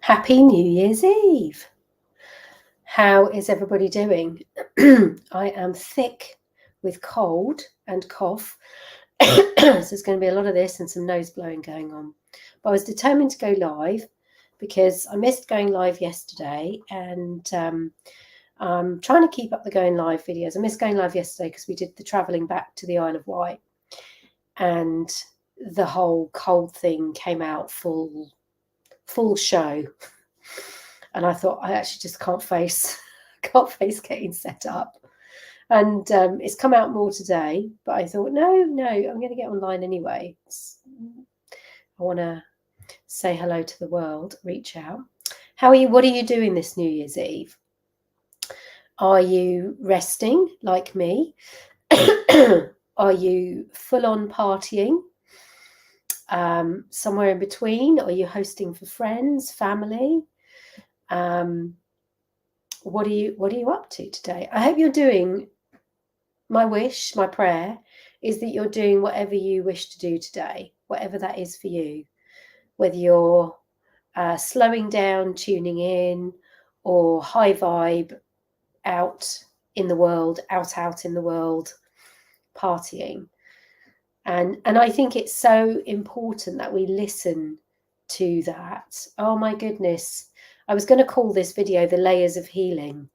Happy New Year's Eve. How is everybody doing? I am thick with cold and cough. So there's going to be a lot of this and some nose blowing going on. But I was determined to go live because I missed going live yesterday, and I'm trying to keep up the going live videos. I missed going live yesterday because we did the travelling back to the Isle of Wight, and the whole cold thing came out full show. And I thought, I actually just can't face getting set up. And it's come out more today, but I thought, no, I'm going to get online anyway. I want to say hello to the world, reach out. How are you? What are you doing this New Year's Eve? Are you resting like me? Are you full on partying? Somewhere in between? Are you hosting for friends, family? What are you up to today? I hope you're doing, my wish, my prayer is that you're doing whatever you wish to do today, whatever that is for you, whether you're slowing down, tuning in, or high vibe out in the world, out in the world, partying. And I think it's so important that we listen to that. Oh my goodness. I was going to call this video The Layers of Healing.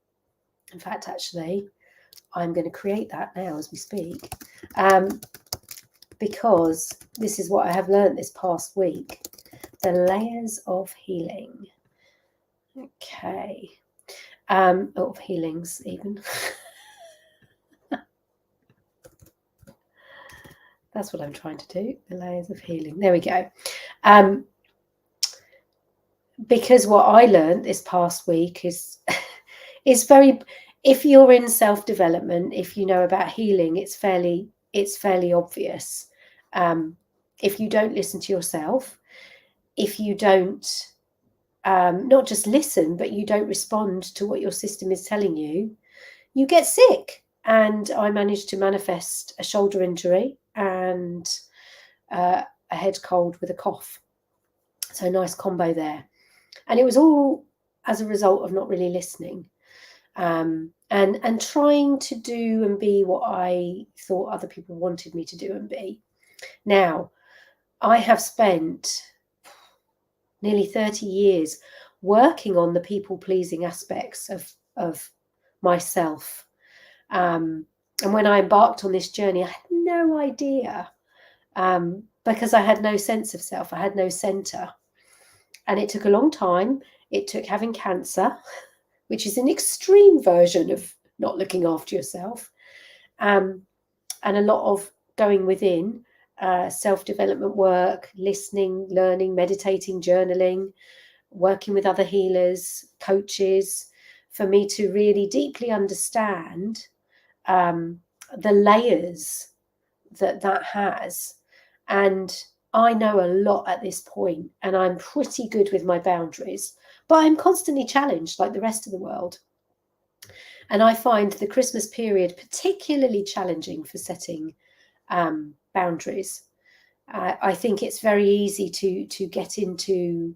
In fact, actually, I'm going to create that now as we speak, because this is what I have learned this past week. The layers of healing. Okay. Of healings even. That's what I'm trying to do. The layers of healing. There we go. Because what I learned this past week is very, if you're in self-development, if you know about healing, it's fairly obvious. If you don't listen to yourself, if you don't not just listen, but you don't respond to what your system is telling you, you get sick. And I managed to manifest a shoulder injury and a head cold with a cough. So a nice combo there. And it was all as a result of not really listening, and trying to do and be what I thought other people wanted me to do and be. Now, I have spent nearly 30 years working on the people-pleasing aspects of myself. And when I embarked on this journey, I had no idea, because I had no sense of self. I had no center. And it took a long time. It took having cancer, which is an extreme version of not looking after yourself, and a lot of going within, self-development work, listening, learning, meditating, journaling, working with other healers, coaches, for me to really deeply understand the layers that has. And I know a lot at this point, and I'm pretty good with my boundaries, but I'm constantly challenged like the rest of the world. And I find the Christmas period particularly challenging for setting boundaries. I think it's very easy to get into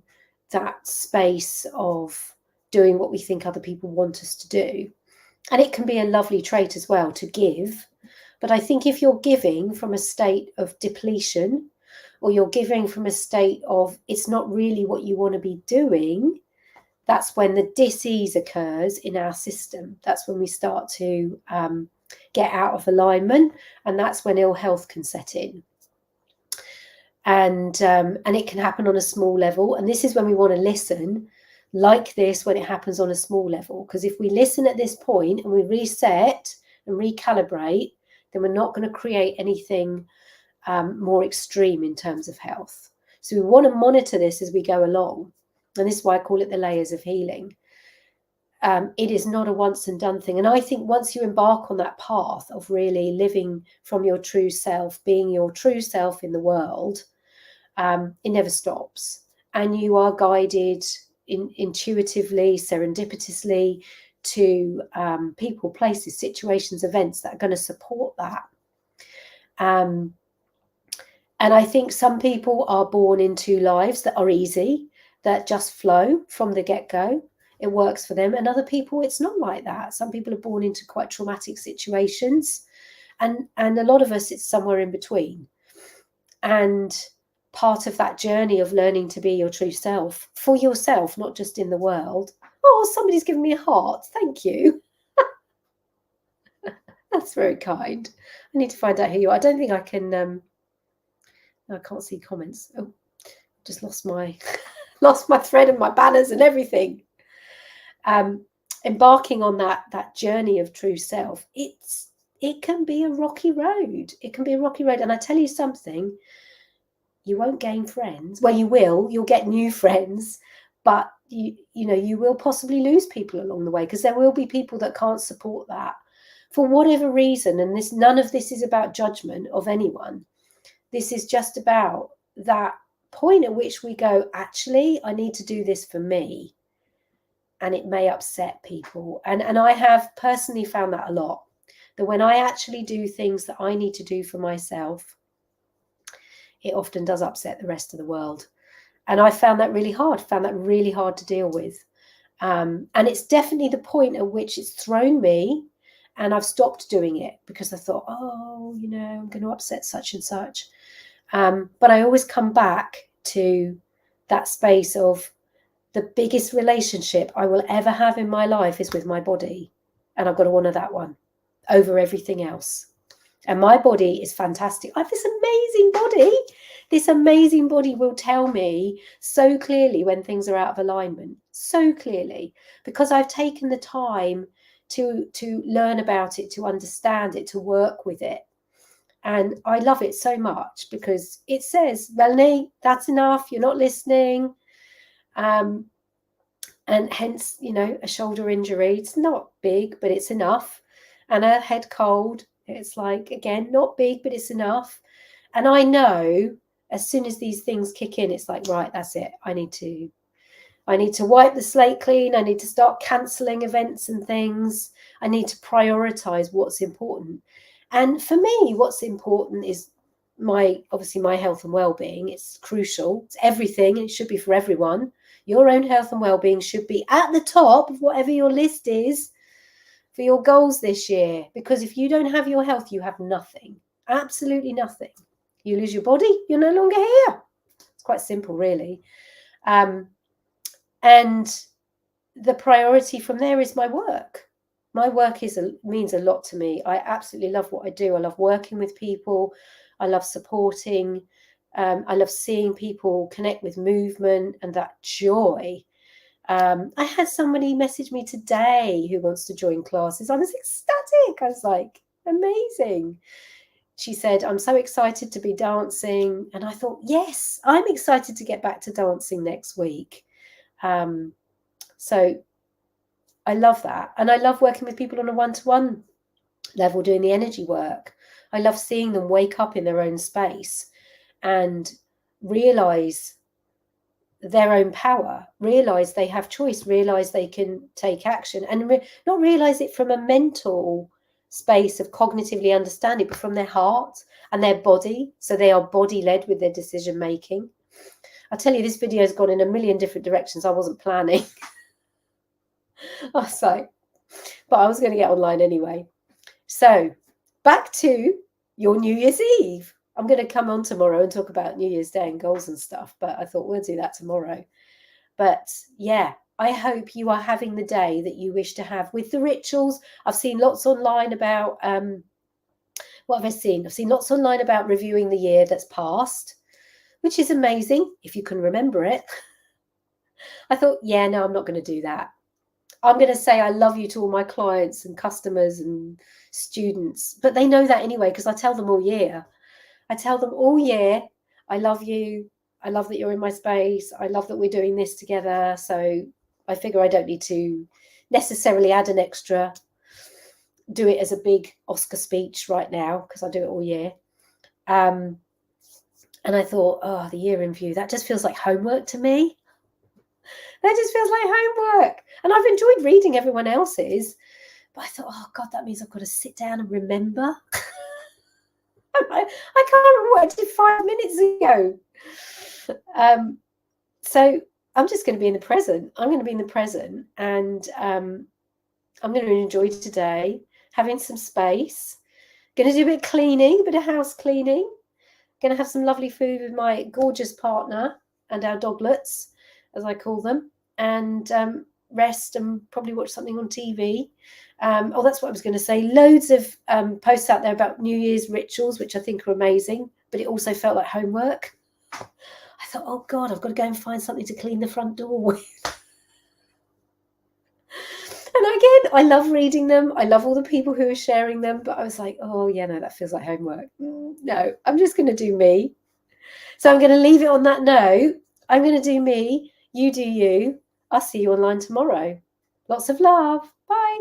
that space of doing what we think other people want us to do. And it can be a lovely trait as well to give. But I think if you're giving from a state of depletion, or you're giving from a state of it's not really what you want to be doing, that's when the dis-ease occurs in our system. That's when we start to get out of alignment, and that's when ill health can set in. And it can happen on a small level. And this is when we want to listen like this, when it happens on a small level. Because if we listen at this point and we reset and recalibrate, then we're not going to create anything more extreme in terms of health. So we want to monitor this as we go along. And this is why I call it the layers of healing. It is not a once and done thing. And I think once you embark on that path of really living from your true self, being your true self in the world, it never stops. And you are guided intuitively, serendipitously to people, places, situations, events that are going to support that. And I think some people are born into lives that are easy, that just flow from the get-go. It works for them. And other people, it's not like that. Some people are born into quite traumatic situations. And a lot of us, it's somewhere in between. And part of that journey of learning to be your true self for yourself, not just in the world. Oh, somebody's given me a heart. Thank you. That's very kind. I need to find out who you are. I don't think I can. I can't see comments. Oh, just lost my lost my thread and my banners and everything. Embarking on that journey of true self, it can be a rocky road. It can be a rocky road. And I tell you something, you won't gain friends. Well, you will. You'll get new friends, but you know, you will possibly lose people along the way, because there will be people that can't support that for whatever reason. And none of this is about judgment of anyone. This is just about that point at which we go, actually, I need to do this for me. And it may upset people. And I have personally found that a lot, that when I actually do things that I need to do for myself, it often does upset the rest of the world. And I found that really hard to deal with. And it's definitely the point at which it's thrown me, and I've stopped doing it because I thought, oh, you know, I'm going to upset such and such. But I always come back to that space of, the biggest relationship I will ever have in my life is with my body. And I've got to honor that one over everything else. And my body is fantastic. I have this amazing body. This amazing body will tell me so clearly when things are out of alignment, so clearly, because I've taken the time to learn about it, to understand it, to work with it. And I love it so much because it says, Melanie, that's enough. You're not listening. And hence, you know, a shoulder injury. It's not big, but it's enough. And a head cold. It's like, again, not big, but it's enough. And I know as soon as these things kick in, it's like, right, that's it. I need to wipe the slate clean. I need to start cancelling events and things. I need to prioritize what's important. And for me, what's important is obviously my health and well-being. It's crucial. It's everything. It should be for everyone. Your own health and well-being should be at the top of whatever your list is for your goals this year. Because if you don't have your health, you have nothing. Absolutely nothing. You lose your body, you're no longer here. It's quite simple, really. And the priority from there is my work. My work means a lot to me. I absolutely love what I do. I love working with people. I love supporting. I love seeing people connect with movement and that joy. I had somebody message me today who wants to join classes. I was ecstatic. I was like, amazing. She said, I'm so excited to be dancing. And I thought, yes, I'm excited to get back to dancing next week. So I love that. And I love working with people on a one-to-one level, doing the energy work. I love seeing them wake up in their own space and realize their own power, realize they have choice, realize they can take action, and not realize it from a mental space of cognitively understanding, but from their heart and their body. So they are body-led with their decision making. I'll tell you, this video has gone in a million different directions. I wasn't planning. I was like, but I was going to get online anyway. So back to your New Year's Eve. I'm going to come on tomorrow and talk about New Year's Day and goals and stuff, but I thought we'll do that tomorrow. But yeah, I hope you are having the day that you wish to have with the rituals. I've seen lots online about, what have I seen? I've seen lots online about reviewing the year that's passed, which is amazing if you can remember it. I thought, yeah, no, I'm not going to do that. I'm going to say I love you to all my clients and customers and students, but they know that anyway, because I tell them all year. I tell them all year, I love you. I love that you're in my space. I love that we're doing this together. So I figure I don't need to necessarily add an extra, do it as a big Oscar speech right now, because I do it all year. And I thought, oh, the year in view, that just feels like homework to me. That just feels like homework. And I've enjoyed reading everyone else's, but I thought, oh God, that means I've got to sit down and remember. I can't remember what I did 5 minutes ago. So I'm just going to be in the present. I'm going to be in the present, and I'm going to enjoy today, having some space. Going to do a bit of cleaning, a bit of house cleaning. Going to have some lovely food with my gorgeous partner and our doglets, as I call them, and rest and probably watch something on TV. Oh, that's what I was going to say. Loads of posts out there about New Year's rituals, which I think are amazing, but it also felt like homework. I thought, oh God, I've got to go and find something to clean the front door with. And again, I love reading them. I love all the people who are sharing them. But I was like, oh, yeah, no, that feels like homework. No, I'm just going to do me. So I'm going to leave it on that note. I'm going to do me. You do you. I'll see you online tomorrow. Lots of love. Bye.